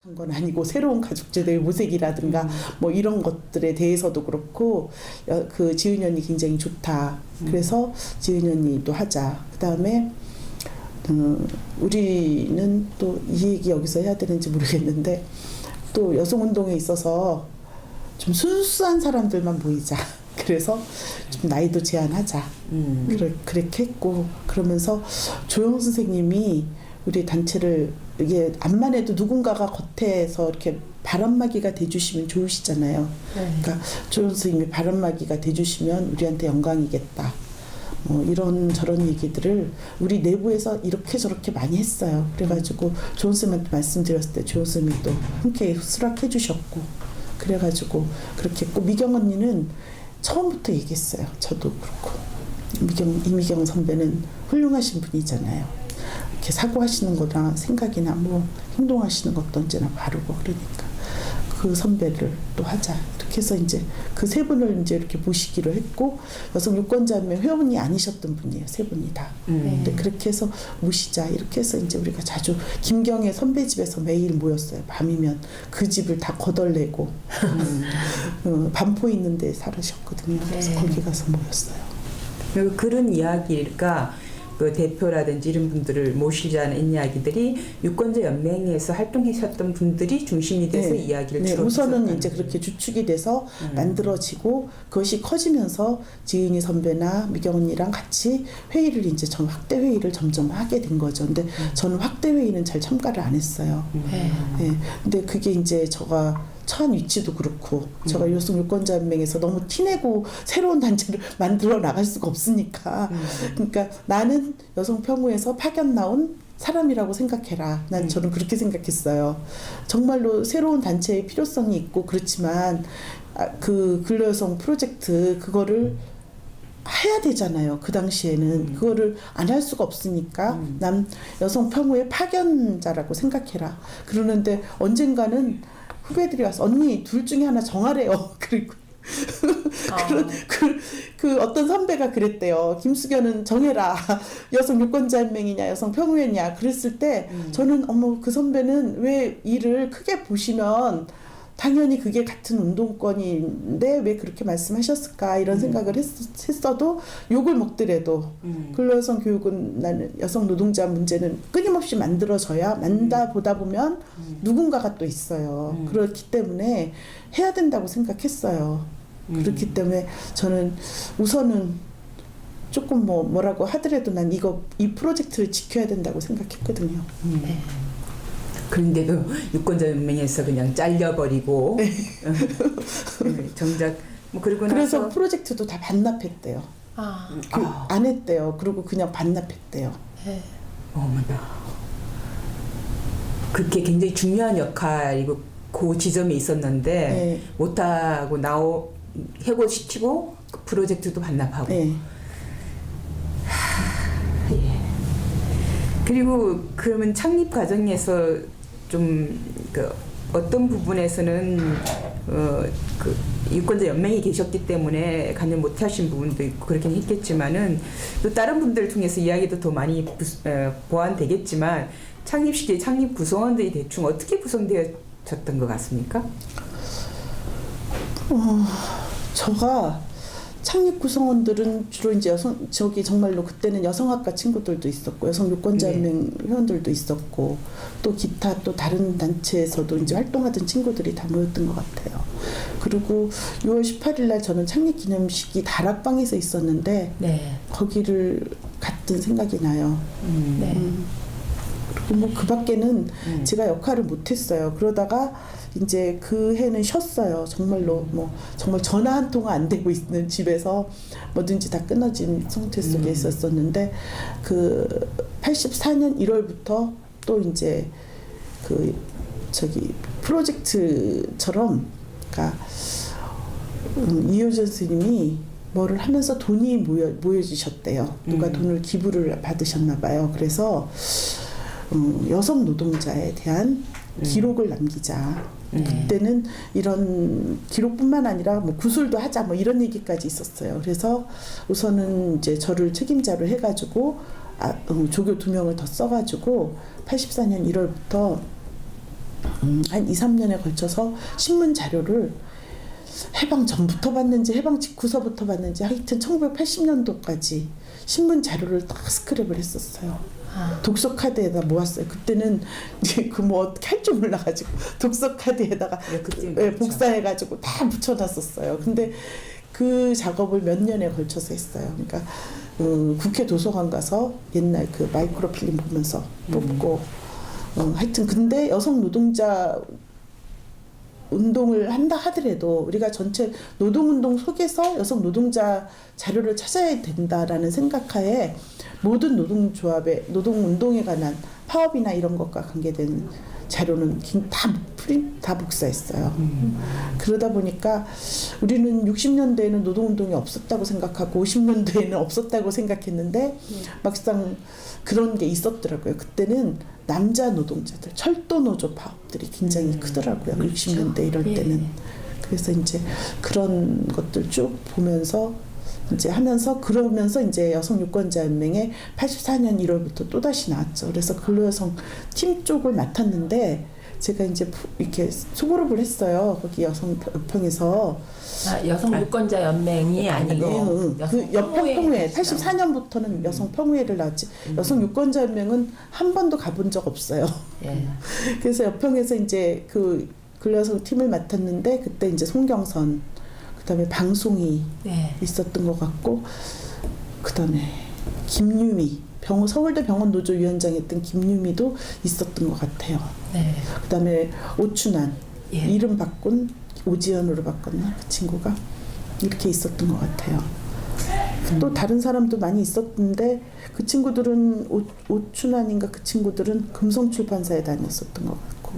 한 건 아니고 새로운 가족제도의 모색이라든가 뭐 이런 것들에 대해서도 그렇고 그 지은현이 굉장히 좋다. 그래서 지은현이도 하자. 그다음에 우리는 또 이 얘기 여기서 해야 되는지 모르겠는데 또 여성운동에 있어서 좀 순수한 사람들만 모이자. 그래서 좀 나이도 제한하자. 그렇게 했고 그러면서 조영 선생님이 우리 단체를 이게 암만 해도 누군가가 겉에서 이렇게 바람막이가 돼주시면 좋으시잖아요. 네. 그러니까 조영 선생님이 바람막이가 돼주시면 우리한테 영광이겠다. 뭐 이런 저런 얘기들을 우리 내부에서 이렇게 저렇게 많이 했어요. 그래가지고 조영 선생님한테 말씀드렸을 때 조영 선생님이 또 흔쾌히 수락해 주셨고 그래가지고 그렇게 했고 미경 언니는 처음부터 얘기했어요. 저도 그렇고 이미경 선배는 훌륭하신 분이잖아요. 이렇게 사고하시는 거나 생각이나 뭐 행동하시는 것도 언제나 바르고 그러니까 그 선배를 또 하자 이렇게 해서 이제 그 세 분을 이제 이렇게 모시기로 했고 여성 유권자연맹 회원이 아니셨던 분이에요. 세 분이 다. 근데 그렇게 해서 모시자 이렇게 해서 이제 우리가 자주 김경애 선배 집에서 매일 모였어요. 밤이면 그 집을 다 거덜내고 반포 있는 데 살으셨거든요. 그래서 거기 가서 모였어요. 그리고 그런 이야기가 그 대표라든지 이런 분들을 모시자는 이야기들이 유권자 연맹에서 활동하셨던 분들이 중심이 돼서 이야기를 주로 우선은 이제 그렇게 주축이 돼서 만들어지고 그것이 커지면서 지은이 선배나 미경 언니랑 같이 회의를 이제 확대 회의를 점점 하게 된 거죠. 근데 저는 확대 회의는 잘 참가를 안 했어요. 근데 그게 이제 제가 처한 위치도 그렇고 제가 여성 유권자연맹에서 너무 티내고 새로운 단체를 만들어 나갈 수가 없으니까 그러니까 나는 여성평우에서 파견 나온 사람이라고 생각해라. 저는 그렇게 생각했어요. 정말로 새로운 단체의 필요성이 있고 그렇지만 그 근로여성 프로젝트 그거를 해야 되잖아요. 그 당시에는 그거를 안 할 수가 없으니까 난 여성평우의 파견자라고 생각해라. 그러는데 언젠가는 후배들이 와서 언니 둘 중에 하나 정하래요. 그리고 그 어떤 선배가 그랬대요. 김수견은 정해라. 여성 유권자연맹이냐 여성 평우회냐 그랬을 때 저는 어머 그 선배는 왜 일을 크게 보시면 당연히 그게 같은 운동권인데 왜 그렇게 말씀하셨을까 이런 생각을 했어도 욕을 먹더라도 근로여성 교육은 나는 여성 노동자 문제는 끊임없이 만들어져야 보다 보면 누군가가 또 있어요. 그렇기 때문에 해야 된다고 생각했어요. 그렇기 때문에 저는 우선은 조금 뭐라고 하더라도 난 이 프로젝트를 지켜야 된다고 생각했거든요. 그런데도 유권자연맹에서 그냥 잘려버리고 정작 뭐 그러고 그래서 나서 프로젝트도 다 반납했대요. 안 했대요. 그리고 그냥 반납했대요. 어머나 그게 굉장히 중요한 역할이고 그 지점에 있었는데 못하고 해고시키고 그 프로젝트도 반납하고 그리고 그러면 창립 과정에서 좀 그 어떤 부분에서는 그 유권자 연맹이 계셨기 때문에 관여 못하신 부분도 있고 그렇긴 했겠지만은 또 다른 분들을 통해서 이야기도 더 많이 보완되겠지만 창립 시기에 창립 구성원들이 대충 어떻게 구성되었던 것 같습니까? 제가 창립 구성원들은 주로 이제 정말로 그때는 여성학과 친구들도 있었고 여성 유권자연맹 회원들도 있었고 또 기타 또 다른 단체에서도 이제 활동하던 친구들이 다 모였던 것 같아요. 그리고 6월 18일 날 저는 창립 기념식이 다락방에서 있었는데 거기를 갔던 생각이 나요. 그리고 뭐 그 밖에는 제가 역할을 못했어요. 그러다가 이제 그 해는 쉬었어요. 정말로 정말 전화 한 통화 안 되고 있는 집에서 뭐든지 다 끊어진 상태 속에 있었었는데 그 84년 1월부터 또 이제 프로젝트처럼 그러니까 이효전 스님이 뭐를 하면서 돈이 모여지셨대요. 누가 돈을 기부를 받으셨나 봐요. 그래서 여성 노동자에 대한 기록을 남기자. 그때는 이런 기록뿐만 아니라 뭐 구술도 하자 뭐 이런 얘기까지 있었어요. 그래서 우선은 이제 저를 책임자로 해가지고 조교 2명을 더 써가지고 84년 1월부터 한 2, 3년에 걸쳐서 신문 자료를 해방 전부터 봤는지 해방 직후서부터 봤는지 하여튼 1980년도까지 신문 자료를 딱 스크랩을 했었어요. 독서 카드에다 모았어요. 그때는 그 뭐 어떻게 할 줄 몰라가지고 독서 카드에다가 복사해가지고 다 붙여놨었어요. 근데 그 작업을 몇 년에 걸쳐서 했어요. 그러니까 국회 도서관 가서 옛날 그 마이크로필름 보면서 뽑고 하여튼 근데 여성 노동자 운동을 한다 하더라도 우리가 전체 노동운동 속에서 여성 노동자 자료를 찾아야 된다라는 생각하에 모든 노동조합의 노동운동에 관한 파업이나 이런 것과 관계된 자료는 다 복사했어요. 그러다 보니까 우리는 60년대에는 노동운동이 없었다고 생각하고 50년대에는 없었다고 생각했는데 막상 그런 게 있었더라고요. 그때는 남자 노동자들, 철도 노조 파업들이 굉장히 크더라고요. 60년대 이럴 때는. 그래서 이제 그런 것들 쭉 보면서 이제 하면서 그러면서 이제 여성유권자연맹에 84년 1월부터 또 다시 나왔죠. 그래서 근로여성 팀 쪽을 맡았는데 제가 이제 이렇게 소그룹을 했어요. 거기 여성협회에서. 여성유권자연맹이 아니고 그 여성평의회 84년부터는 여성평의회를 나왔지. 여성유권자연맹은 한 번도 가본 적 없어요. 예. 그래서 여평에서 이제 그 근로여성 팀을 맡았는데 그때 이제 송경선 그다음에 방송이 있었던 것 같고 그다음에 김유미 서울대 병원 노조 위원장했던 김유미도 있었던 것 같아요. 네. 그다음에 오춘환 이름 바꾼 오지연으로 바꿨나 그 친구가 이렇게 있었던 것 같아요. 또 다른 사람도 많이 있었는데 그 친구들은 오춘환인가 그 친구들은 금성출판사에 다녔었던 것 같고.